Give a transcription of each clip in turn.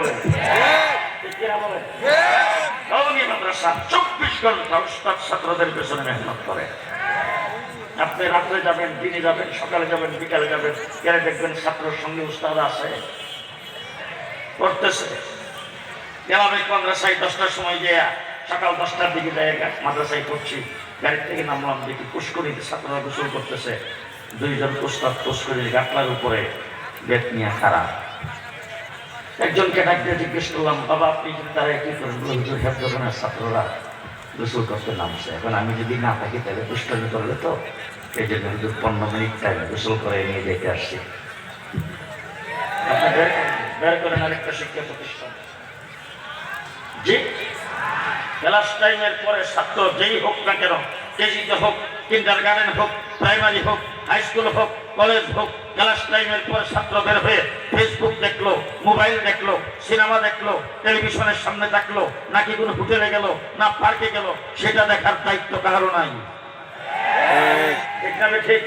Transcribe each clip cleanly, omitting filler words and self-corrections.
বলেন? ঠিক কিনা বলেন? কওমি মাদ্রাসা 24 ঘন্টা উস্তাদ ছাত্রদের পেছনে মেহনত করে। আপনি রাত্রে যাবেন, দিনে যাবেন, সকালে যাবেন, বিকালে যাবেন, গেলে দেখবেন ছাত্রের সঙ্গে উস্তাদ আছে, পড়তেছে। গেলাম এক মাদ্রাসায় 10টার সময় যে সকাল 10টার দিকে যায় মাদ্রাসায় পড়ছি, গাড়ি থেকে নামলাম, দেখি পুষ্করিতে ছাত্ররা গোসল করতেছে। 2 জন উস্তাদ পুষ্করির গাটলার উপরে বেত নিয়ে খারাপ। একজনকে ডাক দিয়ে জিজ্ঞেস করলাম, বাবা আপনি যদি তারা কি করেন? হুজুর হেফজখানার ছাত্ররা গোসল করতে নামছে, এখন আমি যদি না থাকি তাহলে দুষ্টামি করলে তো, এই জন্য হুজুর 15 মিনিট টাইম গোসল করে নিয়ে যেতে আসছি। আপনি বের করেন আরেকটা শিক্ষা প্রতিষ্ঠান। জি, ক্লাস টাইমের পরে ছাত্র যেই হোক না কেন, কেজিতে হোক, কিন্ডারগার্টেন হোক, প্রাইমারি হোক, হাই স্কুল হোক, কলেজ হোক, ক্লাস টাইমের পরে ছাত্র বের হয়ে ফেসবুক দেখলো, মোবাইল দেখলো, সিনেমা দেখলো, টেলিভিশনের সামনে থাকলো, নাকি কোনো হোটেলে গেল, না পার্কে গেল, সেটা দেখার দায়িত্ব কারো নাই। ঠিক না ঠিক?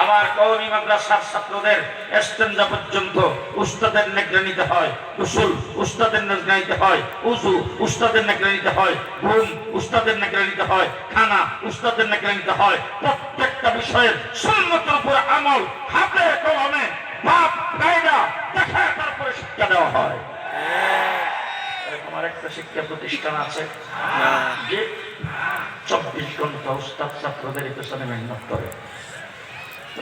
আবার কওমি মাদ্রাসার ছাত্রদের ইস্তেঞ্জা পর্যন্ত উস্তাদের নিগরানিতে হয়, গোসল উস্তাদের নিগরানিতে হয়, উযু উস্তাদের নিগরানিতে হয়, ঘুম উস্তাদের নিগরানিতে হয়, খানা উস্তাদের নিগরানিতে হয়। প্রত্যেকটা বিষয়ের সুন্নতের উপর আমল হাতে কলমে বাপ কায়দা দেখে তারপরে শিক্ষা দেওয়া হয়। আমার একটা শিক্ষা প্রতিষ্ঠান আছে যে 24 ঘন্টা উস্তাদ ছাত্রদের পেছনে মেহনত করে,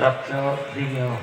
রাত্রেও দিনেও।